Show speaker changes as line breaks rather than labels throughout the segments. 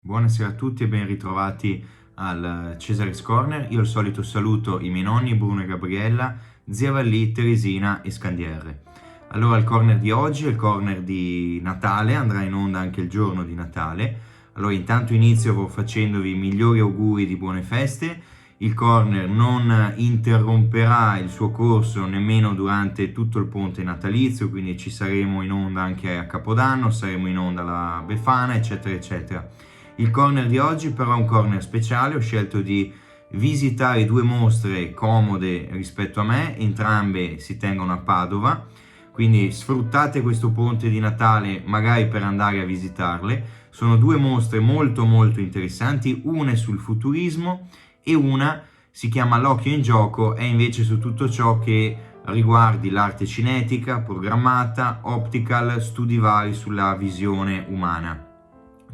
Buonasera a tutti e ben ritrovati al Cesare's Corner. Io al solito saluto i miei nonni Bruno e Gabriella, zia Vallì, Teresina e Scandierre. Allora il corner di oggi è il corner di Natale, andrà in onda anche il giorno di Natale. Allora intanto inizio facendovi i migliori auguri di buone feste. Il corner non interromperà il suo corso nemmeno durante tutto il ponte natalizio, quindi ci saremo in onda anche a Capodanno, saremo in onda alla Befana, eccetera eccetera. Il corner di oggi però è un corner speciale, ho scelto di visitare due mostre comode rispetto a me, entrambe si tengono a Padova, quindi sfruttate questo ponte di Natale magari per andare a visitarle. Sono due mostre molto interessanti, una è sul futurismo e una si chiama L'occhio in gioco, è invece su tutto ciò che riguardi l'arte cinetica, programmata, optical, studi vari sulla visione umana.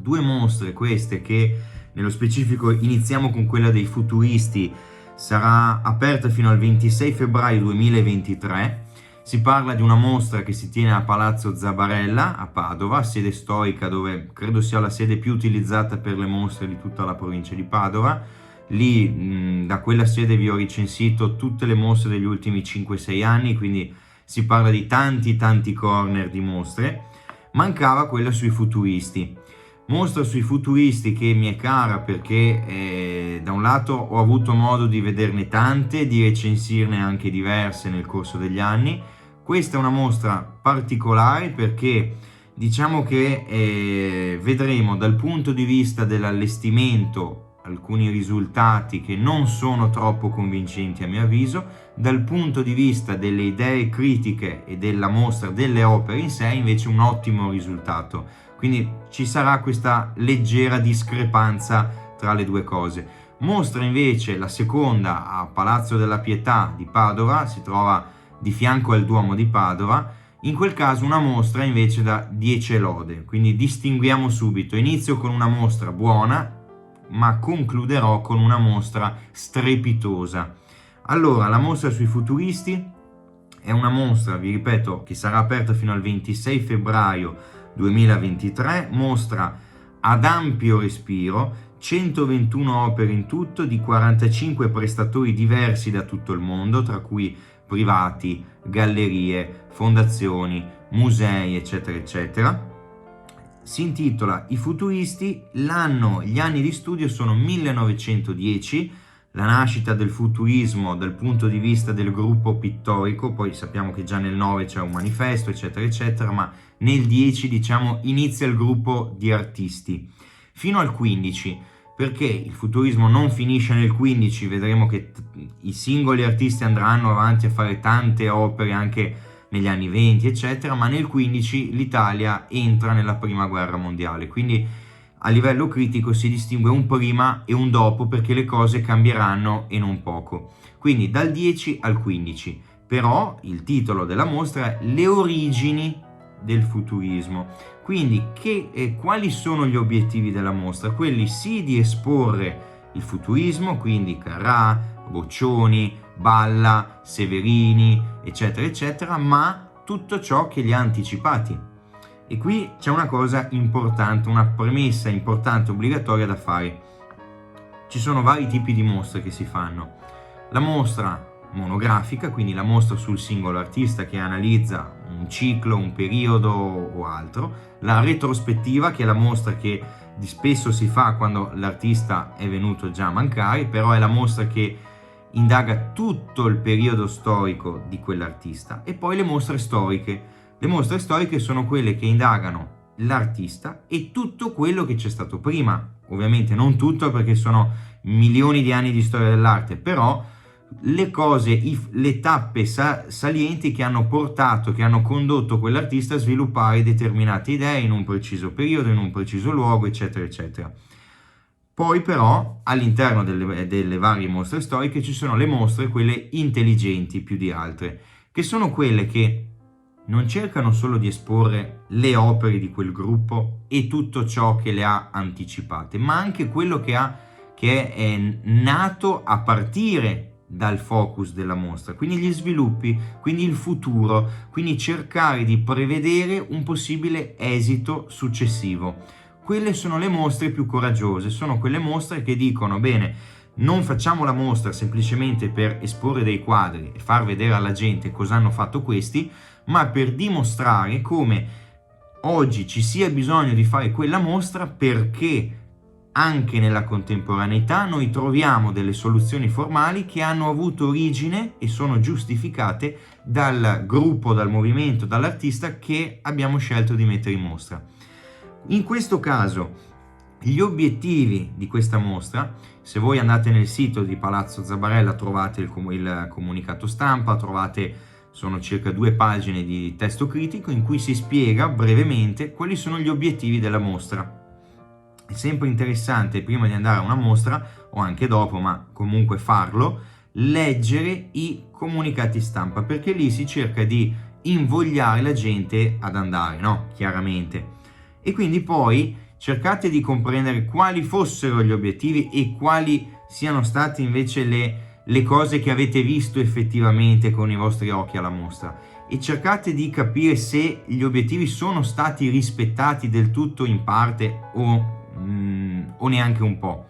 Due mostre queste che nello specifico iniziamo con quella dei futuristi, sarà aperta fino al 26 febbraio 2023. Si parla di una mostra che si tiene a Palazzo Zabarella a Padova, sede storica dove credo sia la sede più utilizzata per le mostre di tutta la provincia di Padova. Lì da quella sede vi ho recensito tutte le mostre degli ultimi 5-6 anni, quindi si parla di tanti corner di mostre. Mancava quella sui futuristi. Mostra sui futuristi che mi è cara perché da un lato ho avuto modo di vederne tante, di recensirne anche diverse nel corso degli anni. Questa è una mostra particolare perché diciamo che vedremo dal punto di vista dell'allestimento alcuni risultati che non sono troppo convincenti a mio avviso, dal punto di vista delle idee critiche e della mostra delle opere in sé invece un ottimo risultato. Quindi ci sarà questa leggera discrepanza tra le due cose. Mostra invece la seconda a Palazzo della Pietà di Padova, si trova di fianco al Duomo di Padova, in quel caso una mostra invece da 10 lode, quindi distinguiamo subito, inizio con una mostra buona, ma concluderò con una mostra strepitosa. Allora, la mostra sui futuristi è una mostra, vi ripeto, che sarà aperta fino al 26 febbraio 2023, mostra ad ampio respiro, 121 opere in tutto di 45 prestatori diversi da tutto il mondo, tra cui privati, gallerie, fondazioni, musei, eccetera eccetera. Si intitola I futuristi, gli anni di studio sono 1910, la nascita del futurismo dal punto di vista del gruppo pittorico, poi sappiamo che già nel 9 c'è un manifesto, eccetera eccetera, ma nel 10 diciamo inizia il gruppo di artisti, fino al 15, perché il futurismo non finisce nel 15, vedremo che i singoli artisti andranno avanti a fare tante opere anche negli anni 20 eccetera, ma nel 15 l'Italia entra nella prima guerra mondiale, quindi a livello critico si distingue un prima e un dopo perché le cose cambieranno e non poco, quindi dal 10 al 15. Però il titolo della mostra è Le origini del futurismo, quindi quali sono gli obiettivi della mostra? Quelli sì di esporre il futurismo, quindi Carrà, Boccioni, Balla, Severini, eccetera eccetera, ma tutto ciò che li ha anticipati. E qui c'è una cosa importante, una premessa importante, obbligatoria da fare. Ci sono vari tipi di mostre che si fanno. La mostra monografica, quindi la mostra sul singolo artista che analizza un ciclo, un periodo o altro. La retrospettiva, che è la mostra che di spesso si fa quando l'artista è venuto già a mancare, però è la mostra che indaga tutto il periodo storico di quell'artista. E poi le mostre storiche. Le mostre storiche sono quelle che indagano l'artista e tutto quello che c'è stato prima. Ovviamente non tutto perché sono milioni di anni di storia dell'arte, però le cose, le tappe salienti che hanno portato, che hanno condotto quell'artista a sviluppare determinate idee in un preciso periodo, in un preciso luogo, eccetera eccetera. Poi però all'interno delle varie mostre storiche ci sono le mostre, quelle intelligenti più di altre, che sono quelle che non cercano solo di esporre le opere di quel gruppo e tutto ciò che le ha anticipate, ma anche quello che è nato a partire dal focus della mostra, quindi gli sviluppi, quindi il futuro, quindi cercare di prevedere un possibile esito successivo. quelle sono le mostre più coraggiose, sono quelle mostre che dicono: bene, non facciamo la mostra semplicemente per esporre dei quadri e far vedere alla gente cosa hanno fatto questi, ma per dimostrare come oggi ci sia bisogno di fare quella mostra, perché anche nella contemporaneità noi troviamo delle soluzioni formali che hanno avuto origine e sono giustificate dal gruppo, dal movimento, dall'artista che abbiamo scelto di mettere in mostra. In questo caso, gli obiettivi di questa mostra, se voi andate nel sito di Palazzo Zabarella trovate il comunicato stampa, sono circa 2 pagine di testo critico in cui si spiega brevemente quali sono gli obiettivi della mostra. È sempre interessante, prima di andare a una mostra o anche dopo, ma comunque farlo, leggere i comunicati stampa, perché lì si cerca di invogliare la gente ad andare, no? Chiaramente. E quindi poi cercate di comprendere quali fossero gli obiettivi e quali siano state invece le cose che avete visto effettivamente con i vostri occhi alla mostra, e cercate di capire se gli obiettivi sono stati rispettati del tutto, in parte o neanche un po'.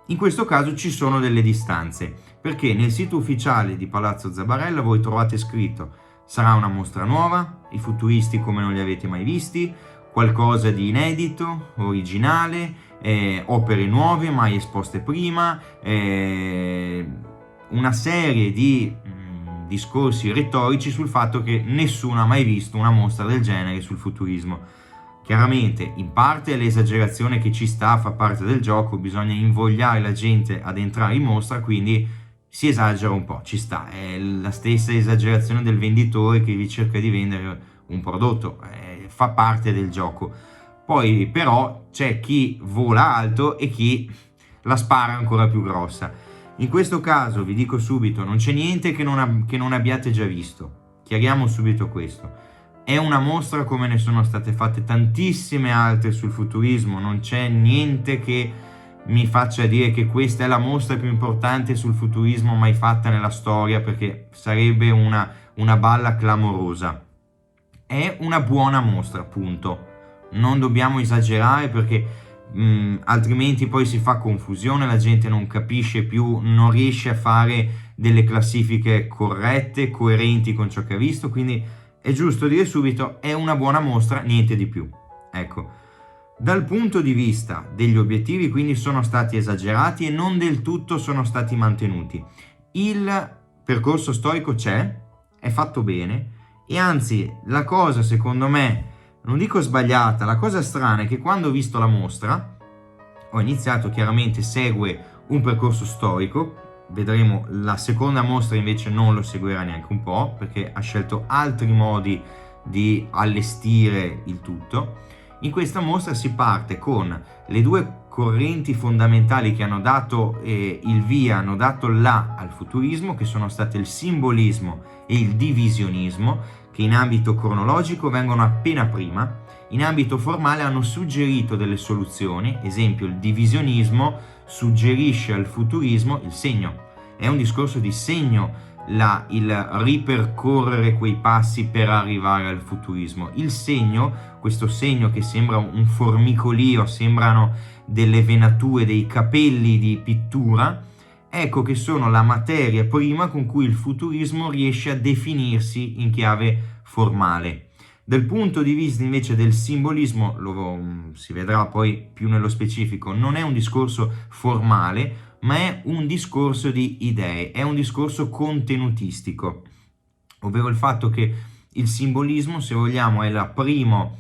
In questo caso ci sono delle distanze, perché nel sito ufficiale di Palazzo Zabarella voi trovate scritto: sarà una mostra nuova, i futuristi come non li avete mai visti, qualcosa di inedito, originale, opere nuove mai esposte prima, una serie di discorsi retorici sul fatto che nessuno ha mai visto una mostra del genere sul futurismo. Chiaramente, in parte è l'esagerazione che ci sta, fa parte del gioco, bisogna invogliare la gente ad entrare in mostra, quindi si esagera un po', ci sta, è la stessa esagerazione del venditore che vi cerca di vendere un prodotto, fa parte del gioco. Poi però c'è chi vola alto e chi la spara ancora più grossa. In questo caso vi dico subito, non c'è niente che non abbiate già visto, chiariamo subito questo. È una mostra come ne sono state fatte tantissime altre sul futurismo, non c'è niente che mi faccia dire che questa è la mostra più importante sul futurismo mai fatta nella storia, perché sarebbe una balla clamorosa. È una buona mostra, punto. Non dobbiamo esagerare, perché altrimenti poi si fa confusione, la gente non capisce più, non riesce a fare delle classifiche corrette, coerenti con ciò che ha visto, quindi è giusto dire subito: è una buona mostra, niente di più. Ecco, dal punto di vista degli obiettivi quindi sono stati esagerati e non del tutto sono stati mantenuti. Il percorso storico c'è, è fatto bene, e anzi la cosa, secondo me, non dico sbagliata, la cosa strana è che quando ho visto la mostra ho iniziato, chiaramente segue un percorso storico. Vedremo, la seconda mostra invece non lo seguirà neanche un po', perché ha scelto altri modi di allestire il tutto. In questa mostra si parte con le 2 correnti fondamentali che hanno dato il via, hanno dato là al futurismo, che sono state il simbolismo e il divisionismo, che in ambito cronologico vengono appena prima. In ambito formale hanno suggerito delle soluzioni, esempio il divisionismo suggerisce al futurismo il segno, è un discorso di segno, il ripercorrere quei passi per arrivare al futurismo. Il segno, questo segno che sembra un formicolio, sembrano delle venature, dei capelli di pittura, ecco che sono la materia prima con cui il futurismo riesce a definirsi in chiave formale. Dal punto di vista invece del simbolismo, si vedrà poi più nello specifico, non è un discorso formale, ma è un discorso di idee, è un discorso contenutistico, ovvero il fatto che il simbolismo, se vogliamo, è la primo,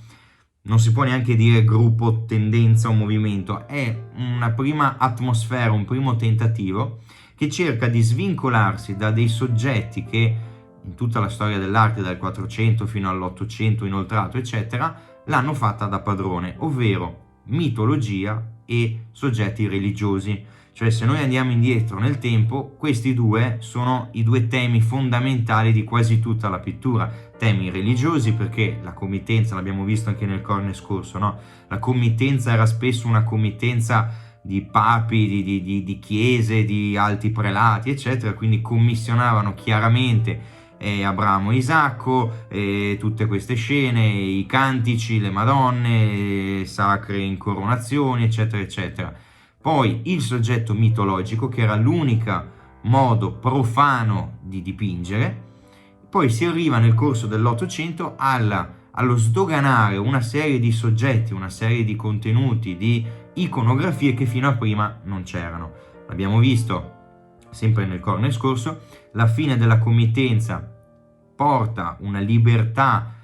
non si può neanche dire gruppo, tendenza o movimento, è una prima atmosfera, un primo tentativo che cerca di svincolarsi da dei soggetti che in tutta la storia dell'arte, dal 400 fino all'800 inoltrato, eccetera, l'hanno fatta da padrone, ovvero mitologia e soggetti religiosi. Cioè, se noi andiamo indietro nel tempo, questi 2 sono i 2 temi fondamentali di quasi tutta la pittura. Temi religiosi, perché la committenza, l'abbiamo visto anche nel corner scorso, no? La committenza era spesso una committenza di papi, di chiese, di alti prelati, eccetera, quindi commissionavano chiaramente Abramo e Isacco, tutte queste scene, i cantici, le madonne sacre in coronazioni, eccetera, eccetera. Poi il soggetto mitologico, che era l'unico modo profano di dipingere. Poi si arriva nel corso dell'Ottocento allo sdoganare una serie di soggetti, una serie di contenuti, di iconografie che fino a prima non c'erano. L'abbiamo visto sempre nel corner scorso, la fine della committenza porta una libertà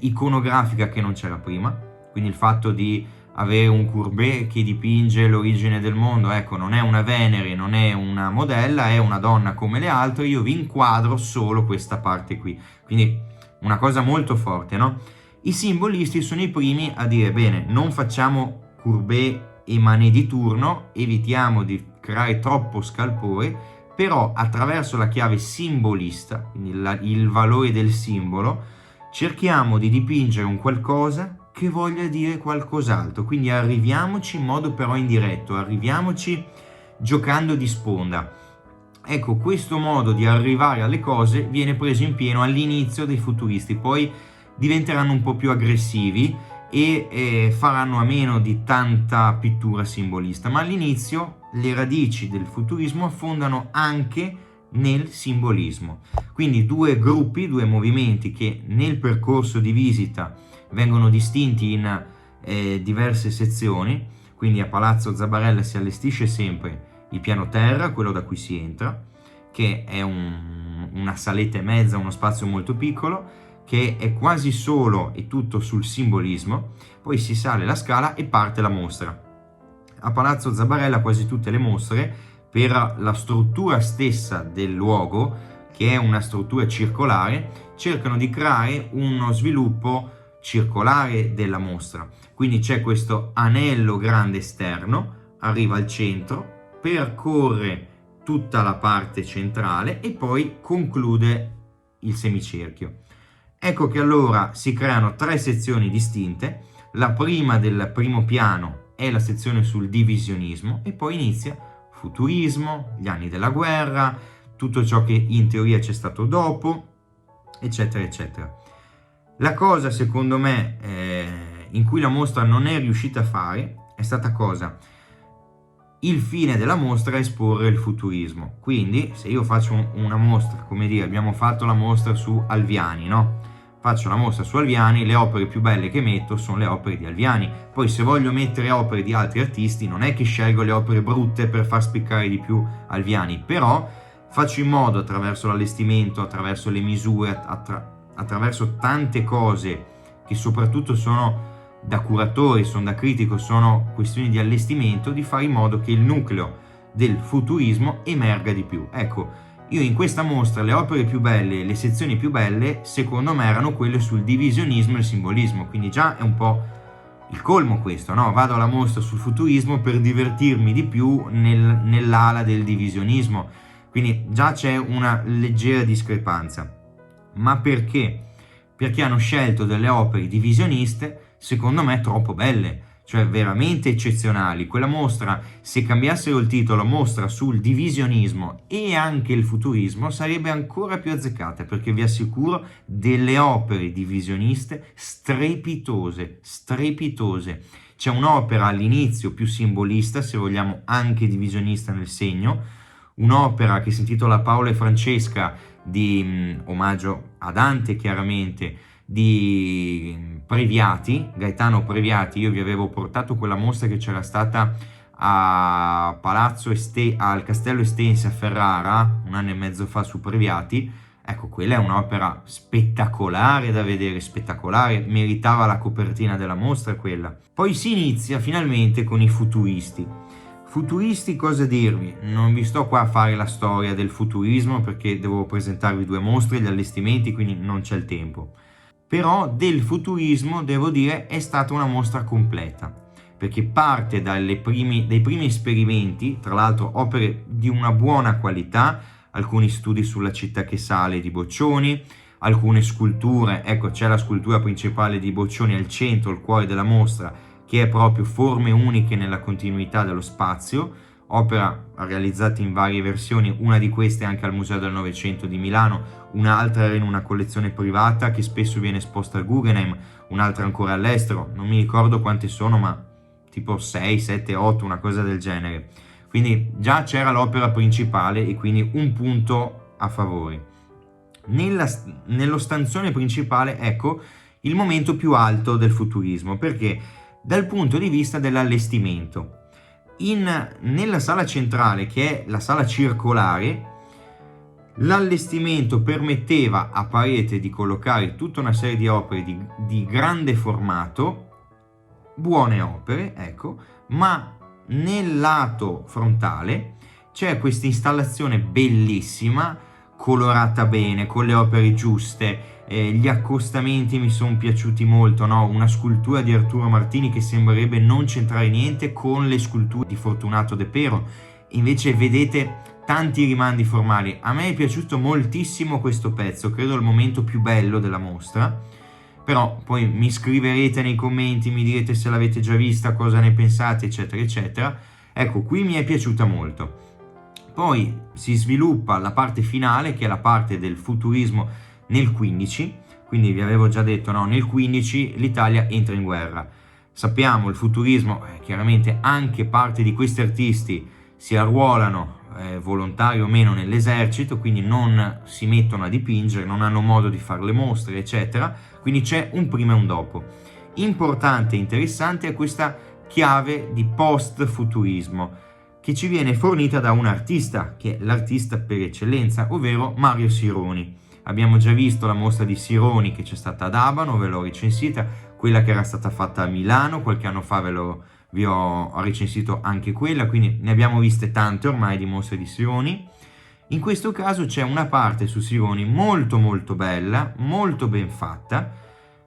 iconografica che non c'era prima, quindi il fatto di avere un Courbet che dipinge l'origine del mondo, ecco, non è una Venere, non è una modella, è una donna come le altre, io vi inquadro solo questa parte qui, quindi una cosa molto forte, no? I simbolisti sono i primi a dire, bene, non facciamo Courbet e Manet di turno, evitiamo di creare troppo scalpore, però attraverso la chiave simbolista, quindi il valore del simbolo, cerchiamo di dipingere un qualcosa che voglia dire qualcos'altro, quindi arriviamoci in modo però indiretto, arriviamoci giocando di sponda. Ecco, questo modo di arrivare alle cose viene preso in pieno all'inizio dei futuristi, poi diventeranno un po' più aggressivi e faranno a meno di tanta pittura simbolista, ma all'inizio le radici del futurismo affondano anche nel simbolismo. Quindi due gruppi, due movimenti che nel percorso di visita vengono distinti in diverse sezioni, quindi a Palazzo Zabarella si allestisce sempre il piano terra, quello da cui si entra, che è una saletta e mezza, uno spazio molto piccolo, che è quasi solo e tutto sul simbolismo, poi si sale la scala e parte la mostra. A Palazzo Zabarella quasi tutte le mostre, per la struttura stessa del luogo, che è una struttura circolare, cercano di creare uno sviluppo circolare della mostra. Quindi c'è questo anello grande esterno, arriva al centro, percorre tutta la parte centrale e poi conclude il semicerchio. Ecco che allora si creano tre sezioni distinte. La prima del primo piano è la sezione sul divisionismo e poi inizia futurismo, gli anni della guerra, tutto ciò che in teoria c'è stato dopo, eccetera, eccetera. La cosa, secondo me, in cui la mostra non è riuscita a fare è stata cosa? Il fine della mostra è esporre il futurismo. Quindi, se io faccio una mostra, come dire, abbiamo fatto la mostra su Alviani, no? Faccio la mostra su Alviani, le opere più belle che metto sono le opere di Alviani. Poi se voglio mettere opere di altri artisti, non è che scelgo le opere brutte per far spiccare di più Alviani, però faccio in modo, attraverso l'allestimento, attraverso le misure, attraverso tante cose che soprattutto sono da curatore, sono da critico, sono questioni di allestimento, di fare in modo che il nucleo del futurismo emerga di più. Ecco, io in questa mostra le opere più belle, le sezioni più belle, secondo me erano quelle sul divisionismo e il simbolismo, quindi già è un po' il colmo questo, no? Vado alla mostra sul futurismo per divertirmi di più nell'ala del divisionismo, quindi già c'è una leggera discrepanza. Ma perché? Perché hanno scelto delle opere divisioniste, secondo me, troppo belle, cioè veramente eccezionali. Quella mostra, se cambiassero il titolo mostra sul divisionismo e anche il futurismo, sarebbe ancora più azzeccata, perché vi assicuro delle opere divisioniste strepitose, strepitose. C'è un'opera all'inizio più simbolista, se vogliamo anche divisionista nel segno, un'opera che si intitola Paolo e Francesca, di omaggio a Dante chiaramente, di Previati, Gaetano Previati. Io vi avevo portato quella mostra che c'era stata a al Castello Estense a Ferrara un anno e mezzo fa su Previati. Ecco, quella è un'opera spettacolare da vedere, spettacolare, meritava la copertina della mostra quella. Poi si inizia finalmente con i futuristi. Futuristi, cosa dirvi? Non vi sto qua a fare la storia del futurismo perché devo presentarvi due mostre, gli allestimenti, quindi non c'è il tempo. Però del futurismo, devo dire, è stata una mostra completa, perché parte dai primi esperimenti, tra l'altro opere di una buona qualità, alcuni studi sulla città che sale di Boccioni, alcune sculture. Ecco, c'è la scultura principale di Boccioni al centro, il cuore della mostra, che è proprio forme uniche nella continuità dello spazio, opera realizzata in varie versioni, una di queste anche al Museo del Novecento di Milano, un'altra era in una collezione privata che spesso viene esposta al Guggenheim, un'altra ancora all'estero, non mi ricordo quante sono, ma tipo 6, 7, 8, una cosa del genere. Quindi già c'era l'opera principale e quindi un punto a favore. Nello stanzone principale, ecco, il momento più alto del futurismo, perché dal punto di vista dell'allestimento. Nella sala centrale, che è la sala circolare, l'allestimento permetteva a parete di collocare tutta una serie di opere di grande formato, buone opere, ecco, ma nel lato frontale c'è questa installazione bellissima, colorata bene, con le opere giuste, gli accostamenti mi sono piaciuti molto, no? Una scultura di Arturo Martini che sembrerebbe non c'entrare niente con le sculture di Fortunato De Pero, invece vedete tanti rimandi formali. A me è piaciuto moltissimo questo pezzo, credo il momento più bello della mostra, però poi mi scriverete nei commenti, mi direte se l'avete già vista, cosa ne pensate, eccetera eccetera. Ecco, qui mi è piaciuta molto. Poi si sviluppa la parte finale, che è la parte del futurismo nel 15, quindi vi avevo già detto, no, nel 15 l'Italia entra in guerra. Sappiamo, il futurismo, chiaramente anche parte di questi artisti si arruolano volontari o meno nell'esercito, quindi non si mettono a dipingere, non hanno modo di fare le mostre, eccetera, quindi c'è un prima e un dopo. Importante e interessante è questa chiave di post-futurismo, che ci viene fornita da un artista, che è l'artista per eccellenza, ovvero Mario Sironi. Abbiamo già visto la mostra di Sironi che c'è stata ad Abano, ve l'ho recensita, quella che era stata fatta a Milano, qualche anno fa vi ho recensito anche quella, quindi ne abbiamo viste tante ormai di mostre di Sironi. In questo caso c'è una parte su Sironi molto molto bella, molto ben fatta,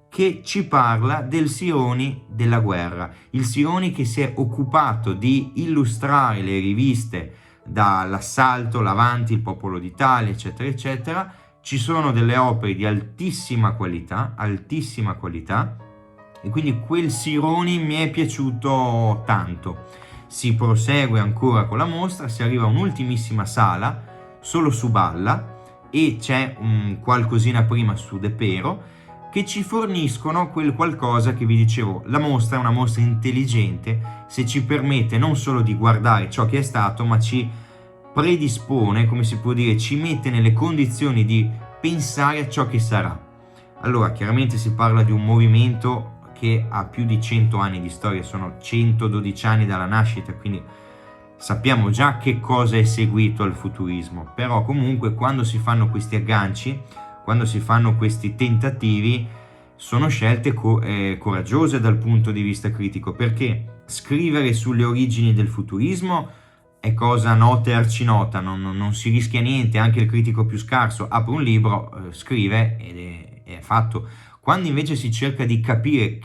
che ci parla del Sironi della guerra, il Sironi che si è occupato di illustrare le riviste dall'Assalto, l'Avanti, il Popolo d'Italia, eccetera, eccetera. Ci sono delle opere di altissima qualità, e quindi quel Sironi mi è piaciuto tanto. Si prosegue ancora con la mostra, si arriva a un'ultimissima sala, solo su Balla, e c'è qualcosina prima su De Pero, che ci forniscono quel qualcosa che vi dicevo. La mostra è una mostra intelligente, se ci permette non solo di guardare ciò che è stato, ma ci predispone, come si può dire, ci mette nelle condizioni di pensare a ciò che sarà. Allora, chiaramente si parla di un movimento che ha più di 100 anni di storia, sono 112 anni dalla nascita, quindi sappiamo già che cosa è seguito al futurismo, però comunque quando si fanno questi agganci, quando si fanno questi tentativi, sono scelte coraggiose dal punto di vista critico, perché scrivere sulle origini del futurismo è cosa nota e arcinota, non si rischia niente, anche il critico più scarso apre un libro, scrive ed è fatto. Quando invece si cerca di capire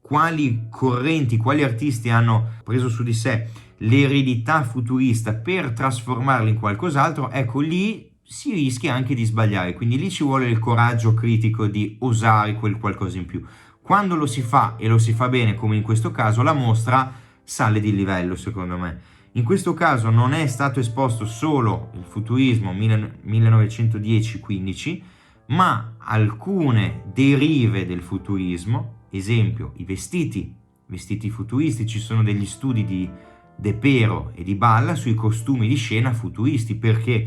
quali correnti, quali artisti hanno preso su di sé l'eredità futurista per trasformarla in qualcos'altro, ecco lì si rischia anche di sbagliare, quindi lì ci vuole il coraggio critico di osare quel qualcosa in più. Quando lo si fa e lo si fa bene, come in questo caso, la mostra sale di livello, secondo me. In questo caso non è stato esposto solo il futurismo 1910-15, ma alcune derive del futurismo, esempio i vestiti futuristici. Sono degli studi di De Pero e di Balla sui costumi di scena futuristi, perché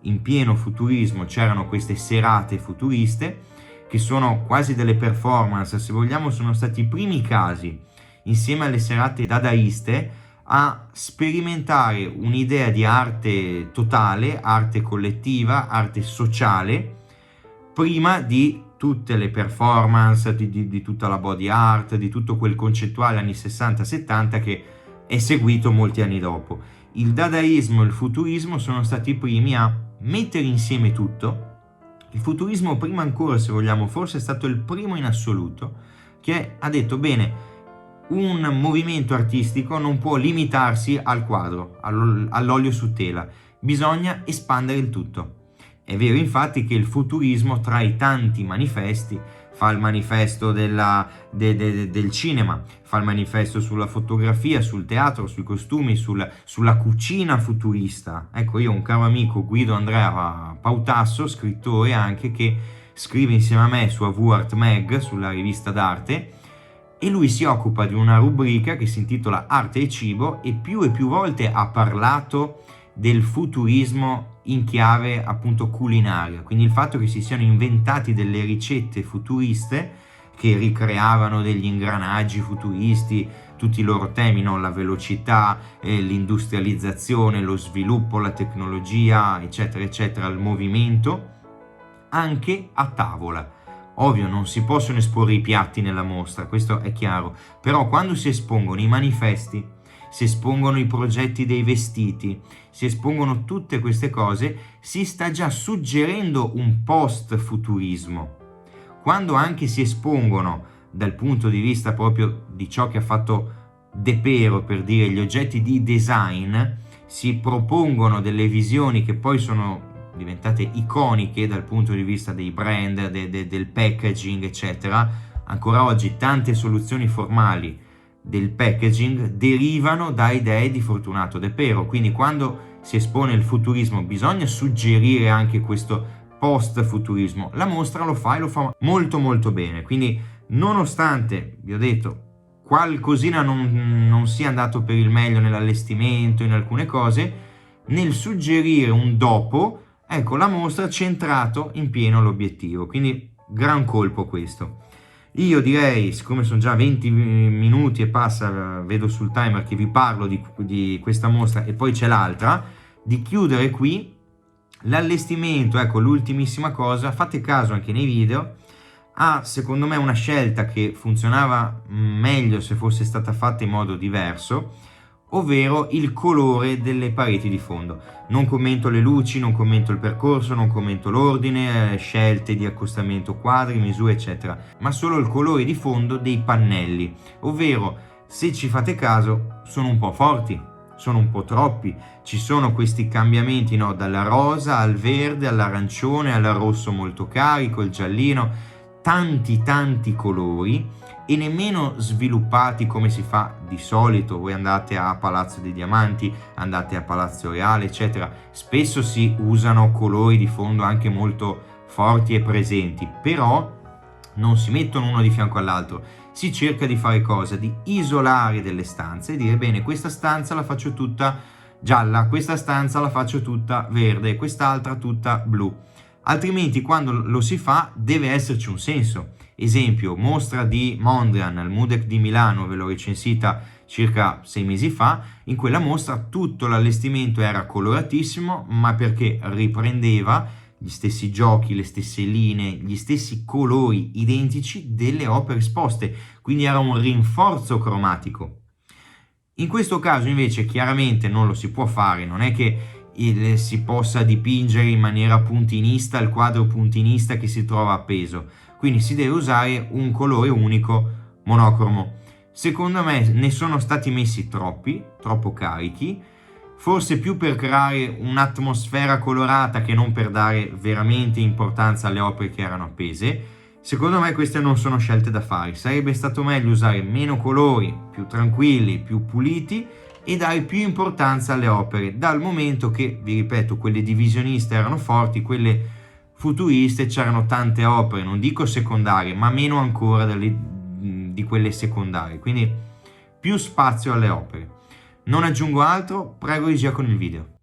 in pieno futurismo c'erano queste serate futuriste che sono quasi delle performance, se vogliamo sono stati i primi casi, insieme alle serate dadaiste, a sperimentare un'idea di arte totale, arte collettiva, arte sociale, prima di tutte le performance, di tutta la body art, di tutto quel concettuale anni 60-70 che è seguito molti anni dopo. Il dadaismo e il futurismo sono stati i primi a mettere insieme tutto. Il futurismo, prima ancora, se vogliamo, forse è stato il primo in assoluto che ha detto: bene, un movimento artistico non può limitarsi al quadro, all'olio su tela, bisogna espandere il tutto. È vero infatti che il futurismo, tra i tanti manifesti, fa il manifesto del cinema, fa il manifesto sulla fotografia, sul teatro, sui costumi, sulla cucina futurista. Ecco, io ho un caro amico, Guido Andrea Pautasso, scrittore anche, che scrive insieme a me su AV Art Mag, sulla rivista d'arte, e lui si occupa di una rubrica che si intitola Arte e Cibo, e più volte ha parlato del futurismo in chiave appunto culinaria, quindi il fatto che si siano inventati delle ricette futuriste che ricreavano degli ingranaggi futuristi, tutti i loro temi, no? La velocità, l'industrializzazione, lo sviluppo, la tecnologia, eccetera, eccetera, il movimento, anche a tavola. Ovvio, non si possono esporre i piatti nella mostra, questo è chiaro, però quando si espongono i manifesti, si espongono i progetti dei vestiti, si espongono tutte queste cose, si sta già suggerendo un post-futurismo. Quando anche si espongono dal punto di vista proprio di ciò che ha fatto De Pero, per dire, gli oggetti di design, si propongono delle visioni che poi sono diventate iconiche dal punto di vista dei brand, del packaging, eccetera. Ancora oggi tante soluzioni formali del packaging derivano da idee di Fortunato De Pero, quindi quando si espone il futurismo bisogna suggerire anche questo post-futurismo. La mostra lo fa molto molto bene, quindi nonostante, vi ho detto, qualcosina non sia andato per il meglio nell'allestimento, in alcune cose, nel suggerire un dopo, ecco, la mostra ha centrato in pieno l'obiettivo, quindi gran colpo questo. Io direi, siccome sono già 20 minuti e passa, vedo sul timer che vi parlo di questa mostra e poi c'è l'altra, di chiudere qui. L'allestimento, ecco, l'ultimissima cosa, fate caso anche nei video, ha secondo me una scelta che funzionava meglio se fosse stata fatta in modo diverso, ovvero il colore delle pareti di fondo. Non commento le luci, non commento il percorso, non commento l'ordine, scelte di accostamento, quadri, misure, eccetera, ma solo il colore di fondo dei pannelli, ovvero, se ci fate caso, sono un po' forti, sono un po' troppi, ci sono questi cambiamenti, no? Dalla rosa al verde, all'arancione, al rosso molto carico, il giallino, tanti colori, e nemmeno sviluppati come si fa di solito. Voi andate a Palazzo dei Diamanti, andate a Palazzo Reale, eccetera, spesso si usano colori di fondo anche molto forti e presenti, però non si mettono uno di fianco all'altro. Si cerca di fare cosa? Di isolare delle stanze e dire: bene, questa stanza la faccio tutta gialla, questa stanza la faccio tutta verde, quest'altra tutta blu. Altrimenti, quando lo si fa, deve esserci un senso. Esempio, mostra di Mondrian al MUDEC di Milano, ve l'ho recensita circa 6 mesi fa. In quella mostra tutto l'allestimento era coloratissimo, ma perché riprendeva gli stessi giochi, le stesse linee, gli stessi colori identici delle opere esposte, quindi era un rinforzo cromatico. In questo caso invece chiaramente non lo si può fare, non è che si possa dipingere in maniera puntinista il quadro puntinista che si trova appeso, quindi si deve usare un colore unico monocromo. Secondo me ne sono stati messi troppo carichi, forse più per creare un'atmosfera colorata che non per dare veramente importanza alle opere che erano appese. Secondo me queste non sono scelte da fare, sarebbe stato meglio usare meno colori, più tranquilli, più puliti, e dare più importanza alle opere, dal momento che, vi ripeto, quelle divisioniste erano forti, quelle futuriste c'erano tante opere, non dico secondarie, ma meno ancora di quelle secondarie, quindi più spazio alle opere. Non aggiungo altro, prego regia con il video.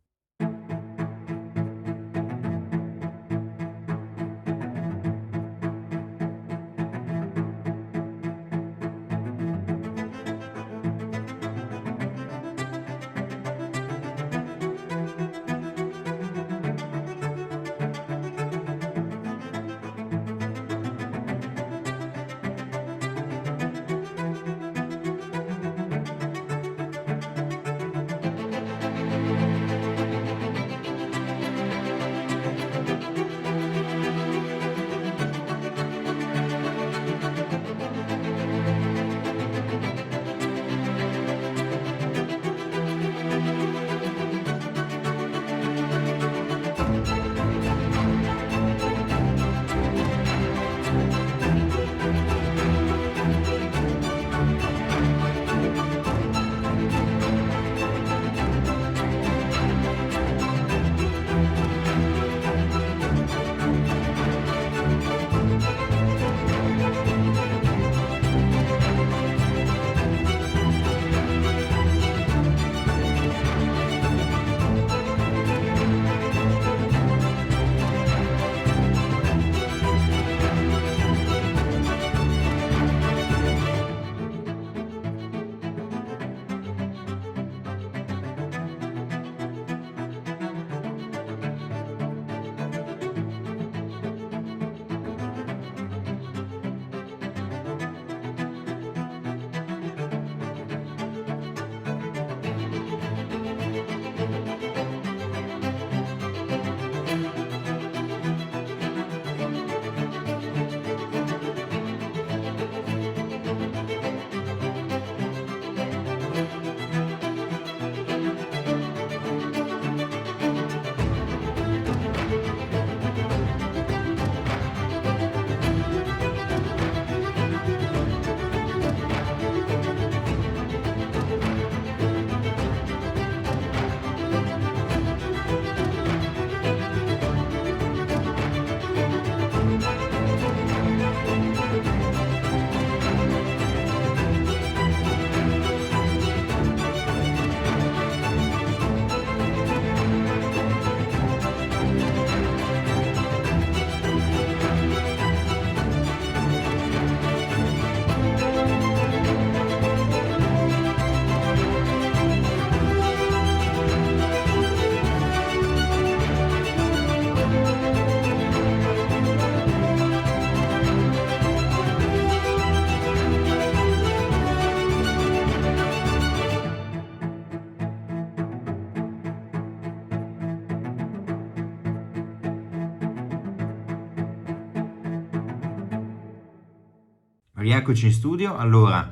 Rieccoci in studio. Allora,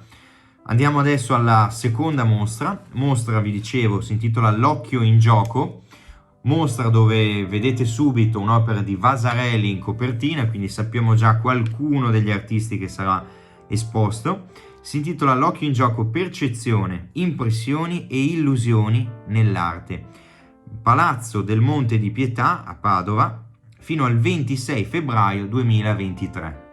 andiamo adesso alla seconda mostra. Mostra, vi dicevo, si intitola L'occhio in gioco. Mostra dove vedete subito un'opera di Vasarely in copertina, quindi sappiamo già qualcuno degli artisti che sarà esposto. Si intitola L'occhio in gioco, percezione, impressioni e illusioni nell'arte. Palazzo del Monte di Pietà a Padova, fino al 26 febbraio 2023.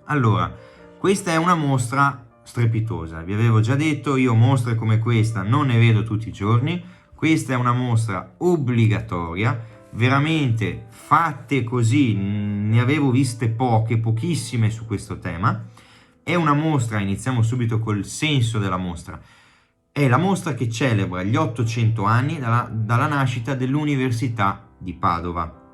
Allora, questa è una mostra strepitosa. Vi avevo già detto, io mostre come questa non ne vedo tutti i giorni. Questa è una mostra obbligatoria, veramente fatte così, ne avevo viste pochissime su questo tema. È una mostra, iniziamo subito col senso della mostra. È la mostra che celebra gli 800 anni dalla nascita dell'Università di Padova.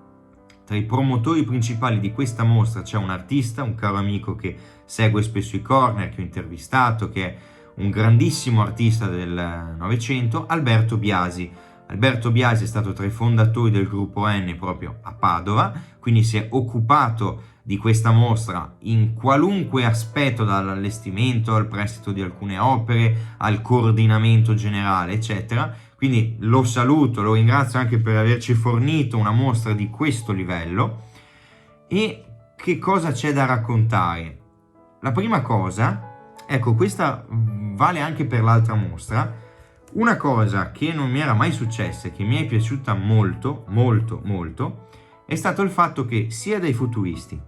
Tra i promotori principali di questa mostra c'è un artista, un caro amico che segue spesso i corner, che ho intervistato, che è un grandissimo artista del Novecento, Alberto Biasi. Alberto Biasi è stato tra i fondatori del gruppo N proprio a Padova, quindi si è occupato di questa mostra in qualunque aspetto, dall'allestimento al prestito di alcune opere, al coordinamento generale, eccetera. Quindi lo saluto, lo ringrazio anche per averci fornito una mostra di questo livello. E che cosa c'è da raccontare? La prima cosa, ecco, questa vale anche per l'altra mostra, una cosa che non mi era mai successa e che mi è piaciuta molto, è stato il fatto che sia dai futuristi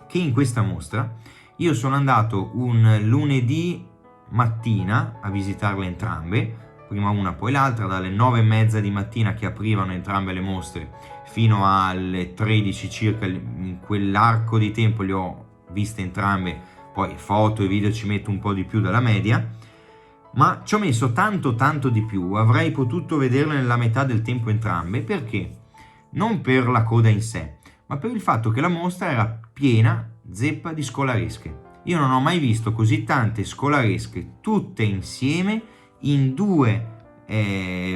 che in questa mostra io sono andato un lunedì mattina a visitarle entrambe, prima una poi l'altra, dalle 9:30 di mattina che aprivano entrambe le mostre fino alle 13 circa. In quell'arco di tempo le ho viste entrambe, poi foto e video ci metto un po' di più della media, ma ci ho messo tanto di più. Avrei potuto vederle nella metà del tempo entrambe, perché? Non per la coda in sé, ma per il fatto che la mostra era piena zeppa di scolaresche. Io non ho mai visto così tante scolaresche tutte insieme in due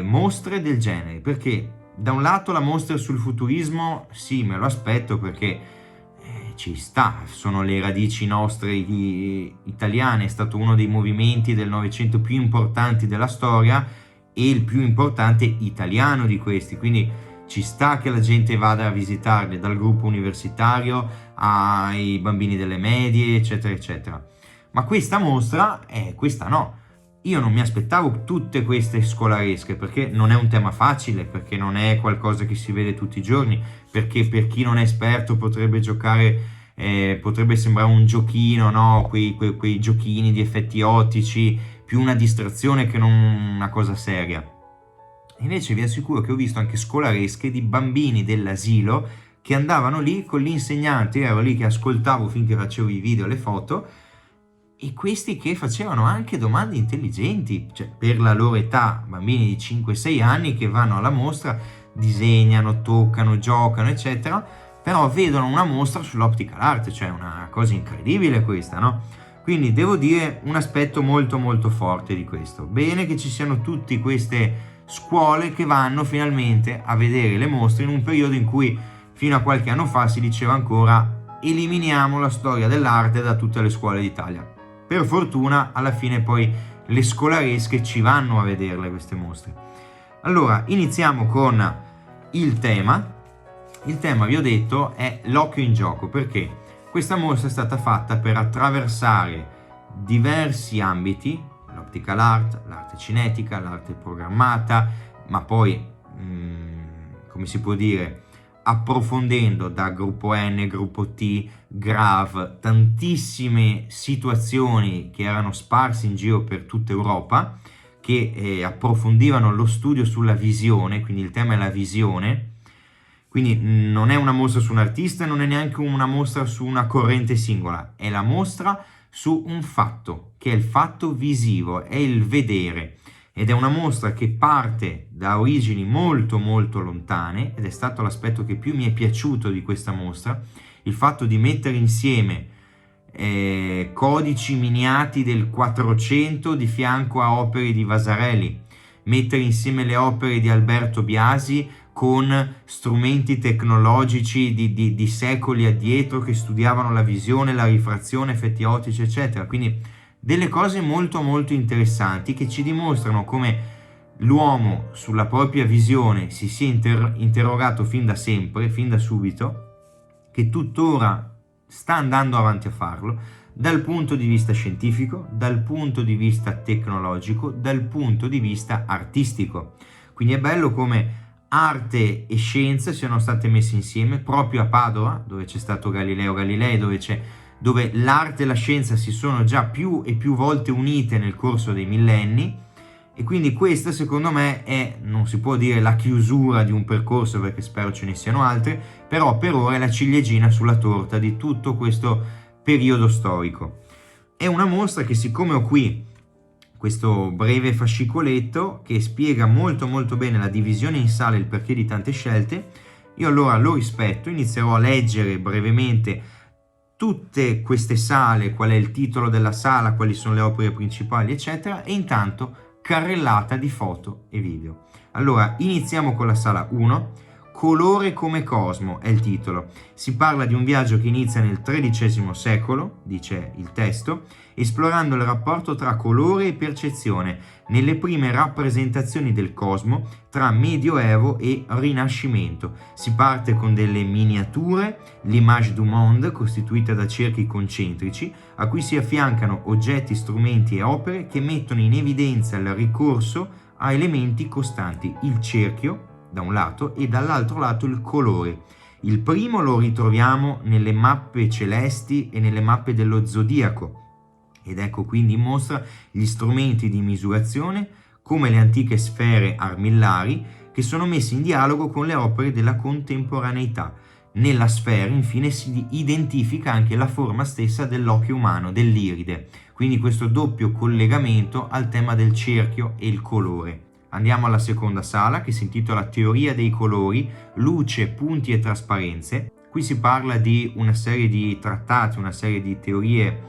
mostre del genere, perché da un lato la mostra sul futurismo sì, me lo aspetto, perché ci sta, sono le radici nostre italiane, è stato uno dei movimenti del Novecento più importanti della storia e il più importante italiano di questi, quindi ci sta che la gente vada a visitarle, dal gruppo universitario ai bambini delle medie, eccetera eccetera. Ma questa mostra, questa no. Io non mi aspettavo tutte queste scolaresche, perché non è un tema facile, perché non è qualcosa che si vede tutti i giorni, perché per chi non è esperto potrebbe giocare, potrebbe sembrare un giochino, no? Quei giochini di effetti ottici, più una distrazione che non una cosa seria. Invece vi assicuro che ho visto anche scolaresche di bambini dell'asilo che andavano lì con l'insegnante, io ero lì che ascoltavo finché facevo i video e le foto, e questi che facevano anche domande intelligenti, cioè per la loro età, bambini di 5-6 anni che vanno alla mostra, disegnano, toccano, giocano, eccetera, però vedono una mostra sull'optical art, cioè una cosa incredibile questa, no? Quindi devo dire un aspetto molto forte di questo. Bene che ci siano tutte queste scuole che vanno finalmente a vedere le mostre in un periodo in cui fino a qualche anno fa si diceva ancora eliminiamo la storia dell'arte da tutte le scuole d'Italia. Per fortuna alla fine poi le scolaresche ci vanno a vederle queste mostre. Allora iniziamo con il tema. Il tema, vi ho detto, è l'occhio in gioco, perché questa mostra è stata fatta per attraversare diversi ambiti: l'optical art, l'arte cinetica, l'arte programmata, ma poi come si può dire, approfondendo da gruppo N, gruppo T, Grave, tantissime situazioni che erano sparse in giro per tutta Europa, che approfondivano lo studio sulla visione, quindi il tema è la visione. Quindi non è una mostra su un artista, non è neanche una mostra su una corrente singola, è la mostra su un fatto, che è il fatto visivo, è il vedere. Ed è una mostra che parte da origini molto lontane, ed è stato l'aspetto che più mi è piaciuto di questa mostra, il fatto di mettere insieme codici miniati del 400 di fianco a opere di Vasarely, mettere insieme le opere di Alberto Biasi con strumenti tecnologici di secoli addietro che studiavano la visione, la rifrazione, effetti ottici, eccetera. Quindi delle cose molto molto interessanti che ci dimostrano come l'uomo sulla propria visione si sia interrogato fin da sempre, fin da subito, che tuttora sta andando avanti a farlo dal punto di vista scientifico, dal punto di vista tecnologico, dal punto di vista artistico. Quindi è bello come arte e scienza siano state messe insieme proprio a Padova, dove c'è stato Galileo Galilei, dove l'arte e la scienza si sono già più e più volte unite nel corso dei millenni. E quindi questa, secondo me, è, non si può dire la chiusura di un percorso, perché spero ce ne siano altre, però per ora è la ciliegina sulla torta di tutto questo periodo storico. È una mostra che, siccome ho qui questo breve fascicoletto che spiega molto molto bene la divisione in sale e il perché di tante scelte, io allora lo rispetto, inizierò a leggere brevemente tutte queste sale, qual è il titolo della sala, quali sono le opere principali, eccetera, e intanto carrellata di foto e video. Allora, iniziamo con la sala 1, Colore come cosmo è il titolo. Si parla di un viaggio che inizia nel XIII secolo, dice il testo, esplorando il rapporto tra colore e percezione nelle prime rappresentazioni del cosmo tra Medioevo e Rinascimento. Si parte con delle miniature, l'image du monde, costituita da cerchi concentrici, a cui si affiancano oggetti, strumenti e opere che mettono in evidenza il ricorso a elementi costanti, il cerchio da un lato e dall'altro lato il colore. Il primo lo ritroviamo nelle mappe celesti e nelle mappe dello zodiaco, ed ecco quindi in mostra gli strumenti di misurazione come le antiche sfere armillari che sono messi in dialogo con le opere della contemporaneità. Nella sfera infine si identifica anche la forma stessa dell'occhio umano, dell'iride, quindi questo doppio collegamento al tema del cerchio e il colore. Andiamo alla seconda sala, che si intitola Teoria dei colori, luce, punti e trasparenze. Qui si parla di una serie di trattati, una serie di teorie,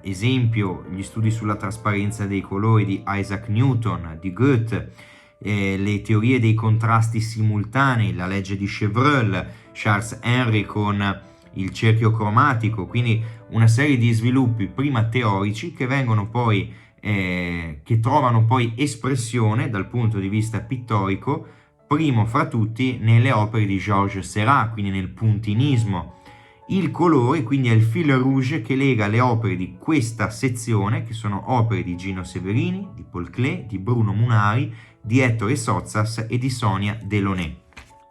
esempio gli studi sulla trasparenza dei colori di Isaac Newton, di Goethe, le teorie dei contrasti simultanei, la legge di Chevreul, Charles Henry con il cerchio cromatico, quindi una serie di sviluppi prima teorici che vengono poi che trovano poi espressione dal punto di vista pittorico, primo fra tutti nelle opere di Georges Seurat, quindi nel puntinismo. Il colore quindi è il fil rouge che lega le opere di questa sezione, che sono opere di Gino Severini, di Paul Klee, di Bruno Munari, di Ettore Sottsass e di Sonia Delaunay.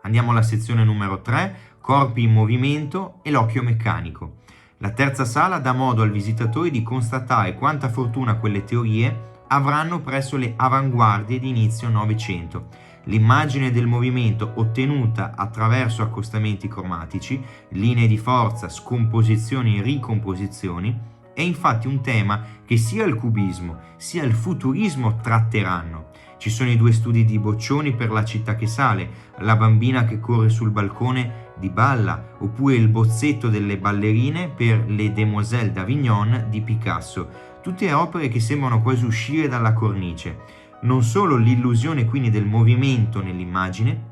Andiamo alla sezione numero 3, corpi in movimento e l'occhio meccanico. La terza sala dà modo al visitatore di constatare quanta fortuna quelle teorie avranno presso le avanguardie di inizio Novecento. L'immagine del movimento ottenuta attraverso accostamenti cromatici, linee di forza, scomposizioni e ricomposizioni, è infatti un tema che sia il cubismo sia il futurismo tratteranno. Ci sono i due studi di Boccioni per La città che sale, La bambina che corre sul balcone di Balla, oppure il bozzetto delle ballerine per Le Demoiselles d'Avignon di Picasso. Tutte opere che sembrano quasi uscire dalla cornice. Non solo l'illusione quindi del movimento nell'immagine,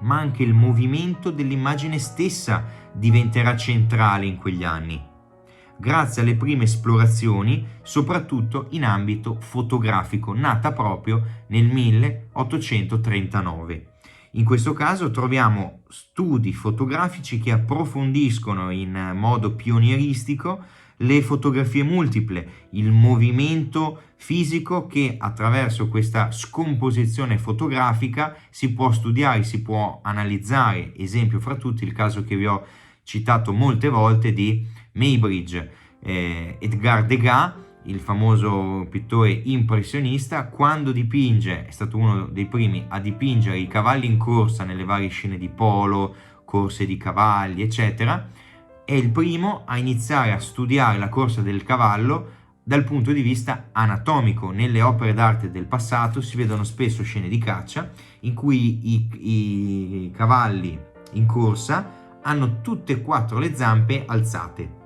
ma anche il movimento dell'immagine stessa diventerà centrale in quegli anni, grazie alle prime esplorazioni, soprattutto in ambito fotografico, nata proprio nel 1839. In questo caso troviamo studi fotografici che approfondiscono in modo pionieristico le fotografie multiple, il movimento fisico che attraverso questa scomposizione fotografica si può studiare, si può analizzare. Esempio fra tutti il caso che vi ho citato molte volte di Muybridge. Edgar Degas, il famoso pittore impressionista, quando dipinge, è stato uno dei primi a dipingere i cavalli in corsa nelle varie scene di polo, corse di cavalli, eccetera, è il primo a iniziare a studiare la corsa del cavallo dal punto di vista anatomico. Nelle opere d'arte del passato si vedono spesso scene di caccia in cui i cavalli in corsa hanno tutte e quattro le zampe alzate.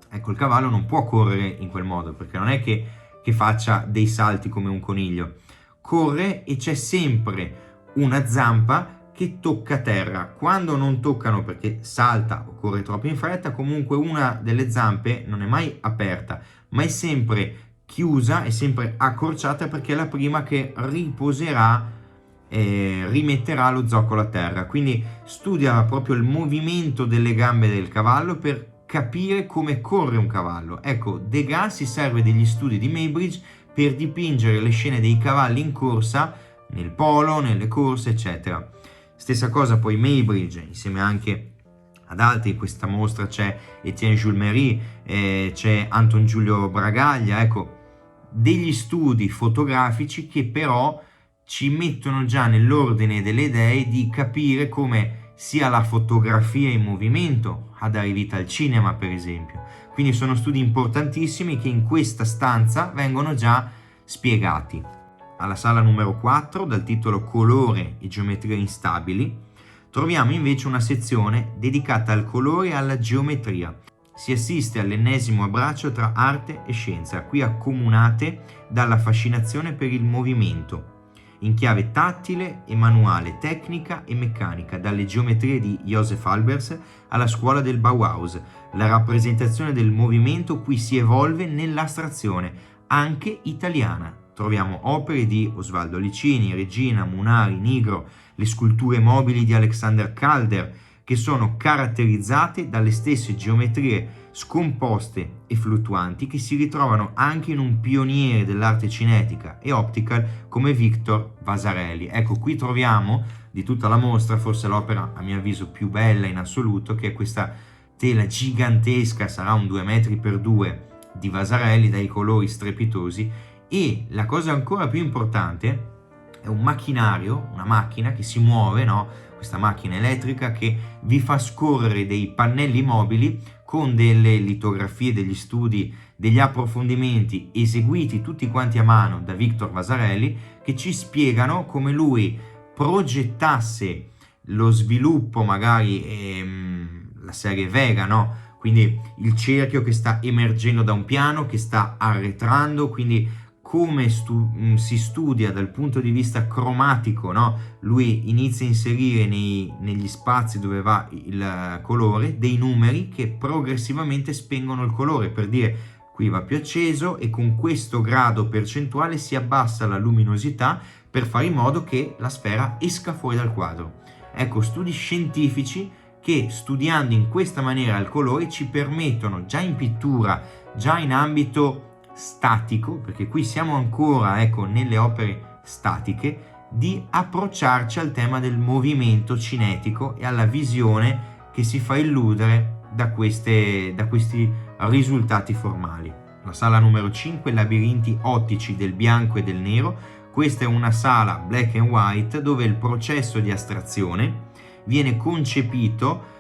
Ecco, il cavallo non può correre in quel modo, perché non è che faccia dei salti come un coniglio. Corre e c'è sempre una zampa che tocca terra. Quando non toccano perché salta o corre troppo in fretta, comunque una delle zampe non è mai aperta, ma è sempre chiusa, è sempre accorciata, perché è la prima che riposerà e rimetterà lo zoccolo a terra. Quindi studia proprio il movimento delle gambe del cavallo per capire come corre un cavallo. Ecco, Degas si serve degli studi di Muybridge per dipingere le scene dei cavalli in corsa nel polo, nelle corse, eccetera. Stessa cosa poi Muybridge, insieme anche ad altri. In questa mostra c'è Etienne Jules Méry, c'è Anton Giulio Bragaglia, ecco, degli studi fotografici che però ci mettono già nell'ordine delle idee di capire come sia la fotografia in movimento a dare vita al cinema, per esempio. Quindi sono studi importantissimi che in questa stanza vengono già spiegati. Alla sala numero 4, dal titolo Colore e geometria instabili, troviamo invece una sezione dedicata al colore e alla geometria. Si assiste all'ennesimo abbraccio tra arte e scienza, qui accomunate dalla fascinazione per il movimento, in chiave tattile e manuale, tecnica e meccanica, dalle geometrie di Joseph Albers alla scuola del Bauhaus. La rappresentazione del movimento qui si evolve nell'astrazione, anche italiana. Troviamo opere di Osvaldo Licini, Regina, Munari, Nigro, le sculture mobili di Alexander Calder, che sono caratterizzate dalle stesse geometrie scomposte e fluttuanti che si ritrovano anche in un pioniere dell'arte cinetica e optical come Victor Vasarely. Ecco, qui troviamo di tutta la mostra forse l'opera a mio avviso più bella in assoluto, che è questa tela gigantesca, sarà un 2 metri per 2 di Vasarely, dai colori strepitosi. E la cosa ancora più importante è un macchinario, una macchina che si muove, no? Questa macchina elettrica che vi fa scorrere dei pannelli mobili con delle litografie, degli studi, degli approfondimenti eseguiti tutti quanti a mano da Victor Vasarely, che ci spiegano come lui progettasse lo sviluppo, magari la serie Vega, no? Quindi il cerchio che sta emergendo da un piano, che sta arretrando, quindi come si studia dal punto di vista cromatico, no? Lui inizia a inserire negli spazi dove va il colore dei numeri che progressivamente spengono il colore, per dire qui va più acceso e con questo grado percentuale si abbassa la luminosità per fare in modo che la sfera esca fuori dal quadro. Ecco, studi scientifici che studiando in questa maniera il colore ci permettono già in pittura, già in ambito statico, perché qui siamo ancora, ecco, nelle opere statiche, di approcciarci al tema del movimento cinetico e alla visione che si fa illudere da questi risultati formali. La sala numero 5, labirinti ottici del bianco e del nero. Questa è una sala black and white dove il processo di astrazione viene concepito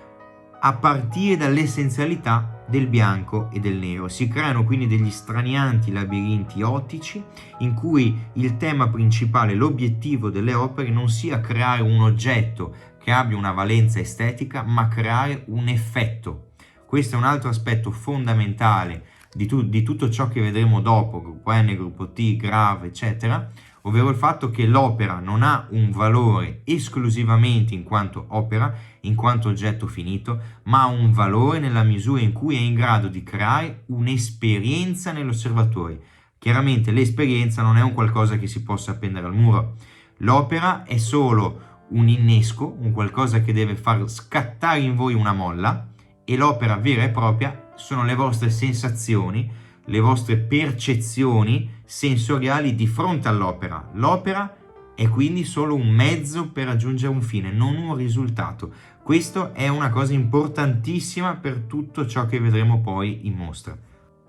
a partire dall'essenzialità del bianco e del nero. Si creano quindi degli stranianti labirinti ottici in cui il tema principale, l'obiettivo delle opere non sia creare un oggetto che abbia una valenza estetica, ma creare un effetto. Questo è un altro aspetto fondamentale di tutto ciò che vedremo dopo, gruppo N, gruppo T, grave, eccetera, ovvero il fatto che l'opera non ha un valore esclusivamente in quanto opera, in quanto oggetto finito, ma ha un valore nella misura in cui è in grado di creare un'esperienza nell'osservatore. Chiaramente l'esperienza non è un qualcosa che si possa appendere al muro. L'opera è solo un innesco, un qualcosa che deve far scattare in voi una molla, e l'opera vera e propria sono le vostre sensazioni, le vostre percezioni sensoriali di fronte all'opera. L'opera è quindi solo un mezzo per raggiungere un fine, non un risultato. Questo è una cosa importantissima per tutto ciò che vedremo poi in mostra.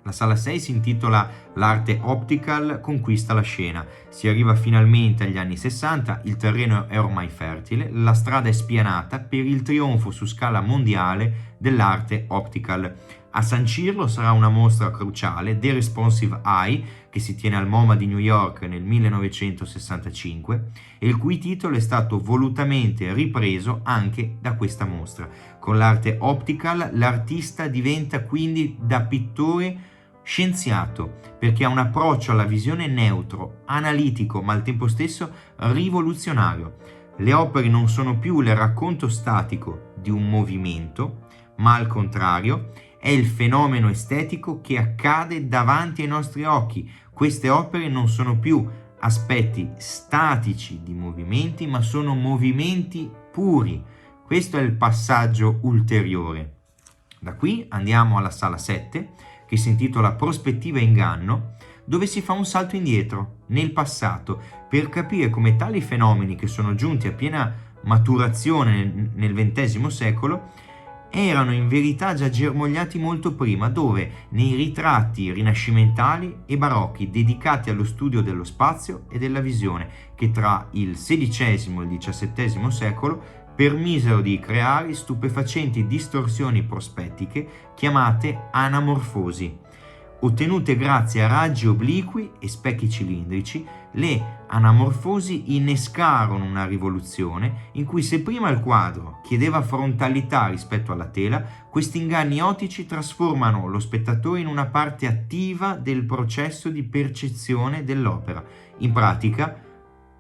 La sala 6 si intitola L'arte optical conquista la scena. Si arriva finalmente agli anni 60, il terreno è ormai fertile, la strada è spianata per il trionfo su scala mondiale dell'arte optical. A sancirlo sarà una mostra cruciale, The Responsive Eye, che si tiene al MoMA di New York nel 1965 e il cui titolo è stato volutamente ripreso anche da questa mostra. Con l'arte optical l'artista diventa quindi da pittore scienziato, perché ha un approccio alla visione neutro, analitico, ma al tempo stesso rivoluzionario. Le opere non sono più il racconto statico di un movimento, ma al contrario è il fenomeno estetico che accade davanti ai nostri occhi. Queste opere non sono più aspetti statici di movimenti, ma sono movimenti puri. Questo è il passaggio ulteriore. Da qui andiamo alla sala 7, che si intitola Prospettiva e inganno, dove si fa un salto indietro, nel passato, per capire come tali fenomeni che sono giunti a piena maturazione nel XX secolo erano in verità già germogliati molto prima, dove nei ritratti rinascimentali e barocchi dedicati allo studio dello spazio e della visione, che tra il XVI e il XVII secolo permisero di creare stupefacenti distorsioni prospettiche chiamate anamorfosi. Ottenute grazie a raggi obliqui e specchi cilindrici, le anamorfosi innescarono una rivoluzione in cui, se prima il quadro chiedeva frontalità rispetto alla tela, questi inganni ottici trasformano lo spettatore in una parte attiva del processo di percezione dell'opera. In pratica,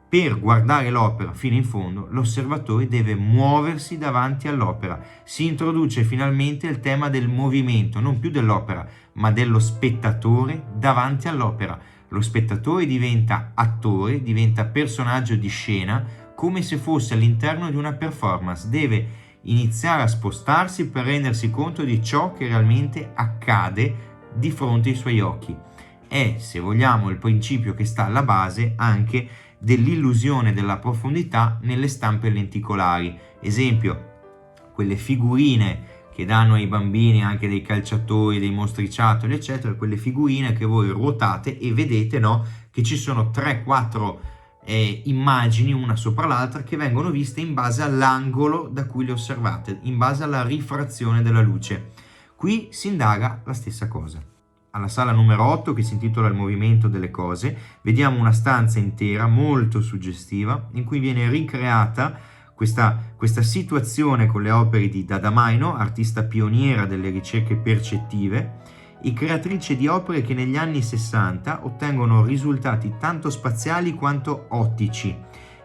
per guardare l'opera fino in fondo, l'osservatore deve muoversi davanti all'opera. Si introduce finalmente il tema del movimento, non più dell'opera, ma dello spettatore davanti all'opera. Lo spettatore diventa attore, diventa personaggio di scena, come se fosse all'interno di una performance. Deve iniziare a spostarsi per rendersi conto di ciò che realmente accade di fronte ai suoi occhi. È, se vogliamo, il principio che sta alla base anche dell'illusione della profondità nelle stampe lenticolari. Esempio, quelle figurine che danno ai bambini anche dei calciatori, dei mostriciattoli, eccetera, quelle figurine che voi ruotate e vedete, no, che ci sono 3-4 immagini una sopra l'altra che vengono viste in base all'angolo da cui le osservate, in base alla rifrazione della luce. Qui si indaga la stessa cosa. Alla sala numero 8, che si intitola Il movimento delle cose, vediamo una stanza intera molto suggestiva in cui viene ricreata questa situazione con le opere di Dadamaino, artista pioniera delle ricerche percettive e creatrice di opere che negli anni 60 ottengono risultati tanto spaziali quanto ottici.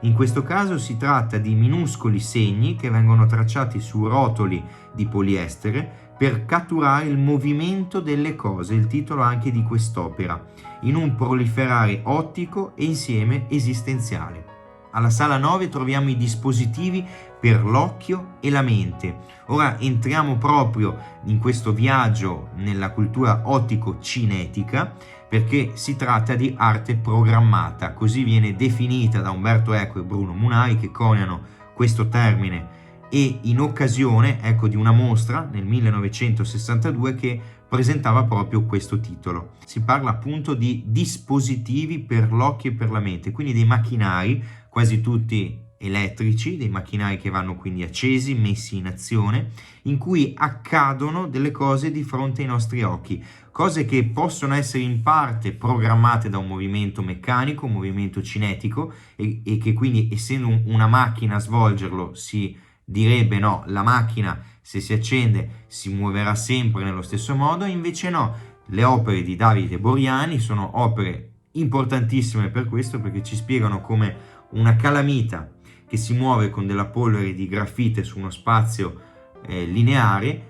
In questo caso si tratta di minuscoli segni che vengono tracciati su rotoli di poliestere per catturare il movimento delle cose, il titolo anche di quest'opera, in un proliferare ottico e insieme esistenziale. Alla sala 9 troviamo i dispositivi per l'occhio e la mente. Ora entriamo proprio in questo viaggio nella cultura ottico-cinetica, perché si tratta di arte programmata, così viene definita da Umberto Eco e Bruno Munari, che coniano questo termine, e in occasione, di una mostra nel 1962 che presentava proprio questo titolo. Si parla appunto di dispositivi per l'occhio e per la mente, quindi dei macchinari, quasi tutti elettrici, dei macchinari che vanno quindi accesi, messi in azione, in cui accadono delle cose di fronte ai nostri occhi, cose che possono essere in parte programmate da un movimento meccanico, un movimento cinetico, e che quindi, essendo una macchina a svolgerlo, si direbbe no, la macchina se si accende si muoverà sempre nello stesso modo. Invece no, le opere di Davide Boriani sono opere importantissime per questo, perché ci spiegano come una calamita che si muove con della polvere di grafite su uno spazio lineare,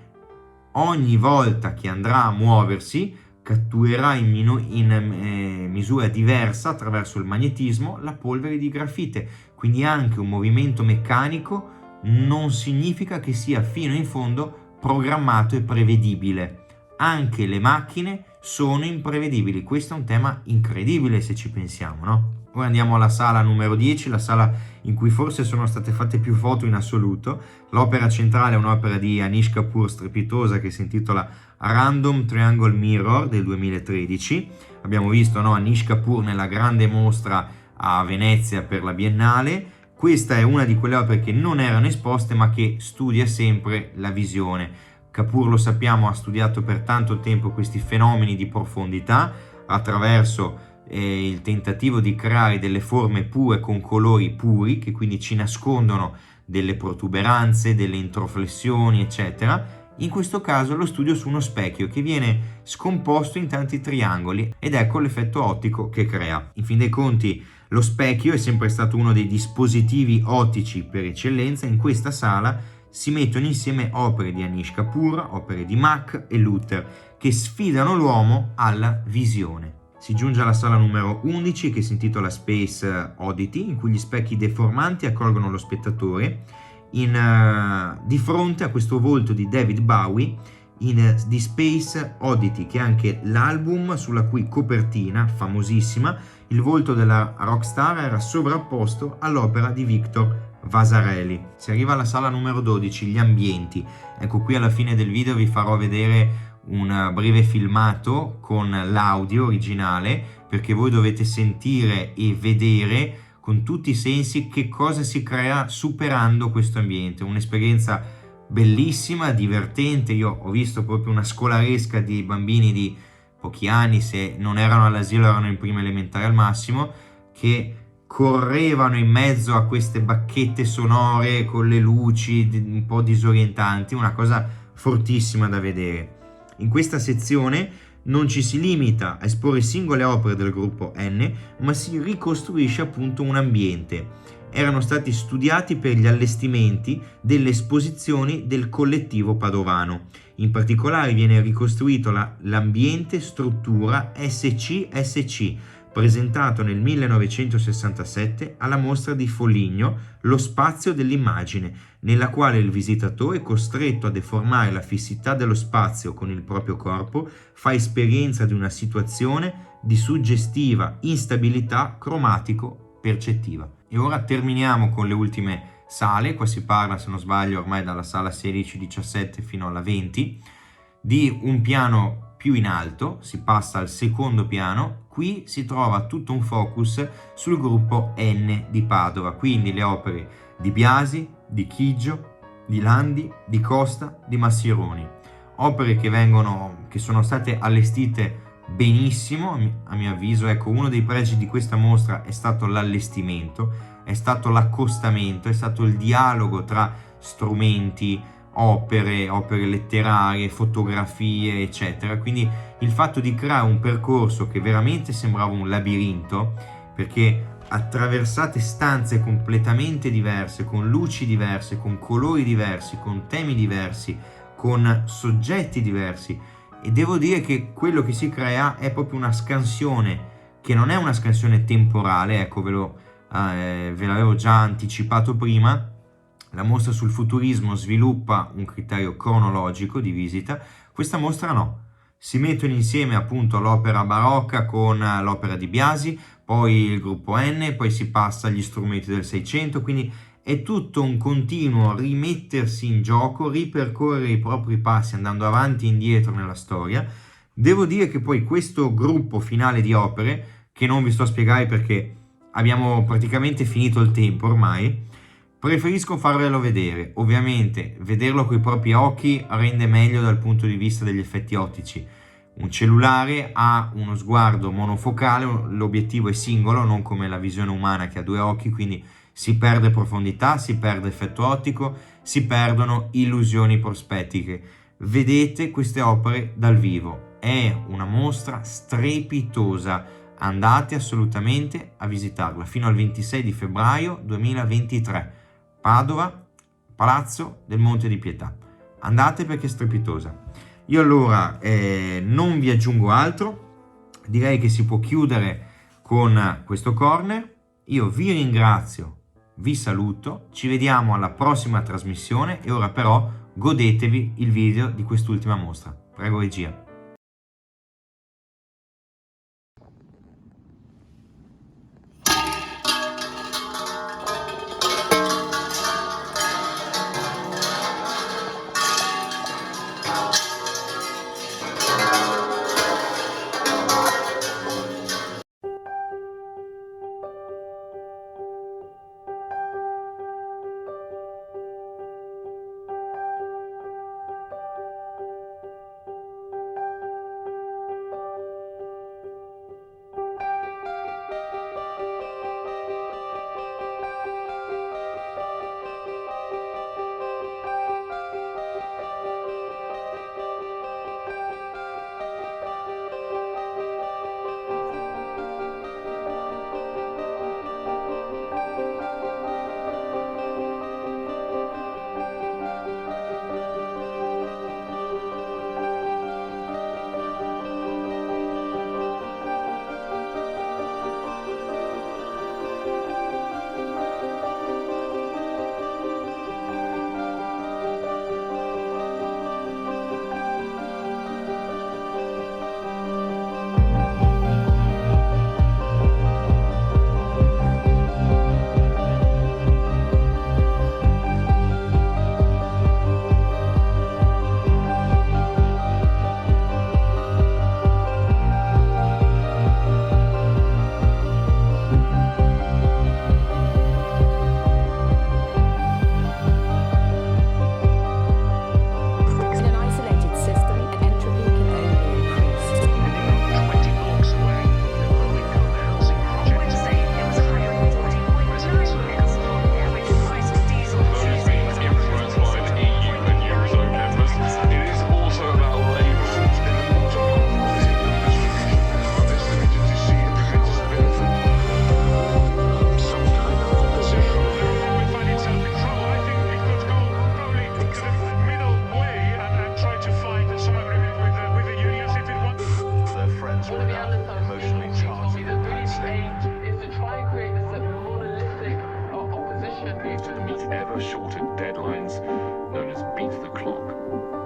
ogni volta che andrà a muoversi catturerà in misura diversa attraverso il magnetismo la polvere di grafite. Quindi anche un movimento meccanico non significa che sia fino in fondo programmato e prevedibile. Anche le macchine sono imprevedibili. Questo è un tema incredibile se ci pensiamo, no? Ora andiamo alla sala numero 10, la sala in cui forse sono state fatte più foto in assoluto. L'opera centrale è un'opera di Anish Kapoor strepitosa che si intitola Random Triangle Mirror del 2013. Abbiamo visto, no, Anish Kapoor nella grande mostra a Venezia per la Biennale. Questa è una di quelle opere che non erano esposte ma che studia sempre la visione. Kapoor, lo sappiamo, ha studiato per tanto tempo questi fenomeni di profondità attraverso il tentativo di creare delle forme pure con colori puri, che quindi ci nascondono delle protuberanze, delle introflessioni, eccetera. In questo caso lo studio su uno specchio che viene scomposto in tanti triangoli, ed ecco l'effetto ottico che crea. In fin dei conti Lo specchio è sempre stato uno dei dispositivi ottici per eccellenza. In questa sala si mettono insieme opere di Anish Kapoor, opere di Mach e Luther, che sfidano l'uomo alla visione. Si giunge alla sala numero 11, che si intitola Space Oddity, in cui gli specchi deformanti accolgono lo spettatore di fronte a questo volto di David Bowie di Space Oddity, che è anche l'album sulla cui copertina, famosissima, il volto della rockstar era sovrapposto all'opera di Victor Vasarely. Si arriva alla sala numero 12, gli ambienti. Ecco, qui alla fine del video vi farò vedere un breve filmato con l'audio originale, perché voi dovete sentire e vedere con tutti i sensi che cosa si crea superando questo ambiente. Un'esperienza bellissima, divertente. Io ho visto proprio una scolaresca di bambini di pochi anni, se non erano all'asilo erano in prima elementare al massimo, che correvano in mezzo a queste bacchette sonore con le luci un po' disorientanti, una cosa fortissima da vedere. In questa sezione non ci si limita a esporre singole opere del gruppo N, ma si ricostruisce appunto un ambiente. Erano stati studiati per gli allestimenti delle esposizioni del collettivo padovano. In particolare viene ricostruito l'ambiente struttura SCSC, presentato nel 1967 alla mostra di Foligno, Lo spazio dell'immagine, nella quale il visitatore, costretto a deformare la fissità dello spazio con il proprio corpo, fa esperienza di una situazione di suggestiva instabilità cromatico-percettiva. E ora terminiamo con le ultime sale. Qua si parla, se non sbaglio, ormai dalla sala 16-17 fino alla 20, di un piano più in alto, si passa al secondo piano. Qui si trova tutto un focus sul gruppo N di Padova, quindi le opere di Biasi, di Chiggio, di Landi, di Costa, di Massironi. Opere che sono state allestite benissimo, a mio avviso. Ecco, uno dei pregi di questa mostra è stato l'allestimento, è stato l'accostamento, è stato il dialogo tra strumenti, opere letterarie, fotografie, eccetera. Quindi il fatto di creare un percorso che veramente sembrava un labirinto, perché attraversate stanze completamente diverse, con luci diverse, con colori diversi, con temi diversi, con soggetti diversi, e devo dire che quello che si crea è proprio una scansione, che non è una scansione temporale. Ecco, ve l'avevo già anticipato prima. La mostra sul futurismo sviluppa un criterio cronologico di visita, questa mostra no. Si mettono insieme appunto l'opera barocca con l'opera di Biasi, poi il gruppo N, poi si passa agli strumenti del Seicento, quindi è tutto un continuo rimettersi in gioco, ripercorrere i propri passi andando avanti e indietro nella storia. Devo dire che poi questo gruppo finale di opere, che non vi sto a spiegare perché abbiamo praticamente finito il tempo ormai, preferisco farvelo vedere. Ovviamente vederlo coi propri occhi rende meglio dal punto di vista degli effetti ottici. Un cellulare ha uno sguardo monofocale, l'obiettivo è singolo, non come la visione umana che ha due occhi, quindi si perde profondità, si perde effetto ottico, si perdono illusioni prospettiche. Vedete queste opere dal vivo, è una mostra strepitosa, andate assolutamente a visitarla fino al 26 di febbraio 2023, Padova, Palazzo del Monte di Pietà. Andate perché è strepitosa. Io allora non vi aggiungo altro, direi che si può chiudere con questo corner. Io vi ringrazio, vi saluto, ci vediamo alla prossima trasmissione e ora però godetevi il video di quest'ultima mostra. Prego regia.
to meet ever shorter deadlines known as beat the clock.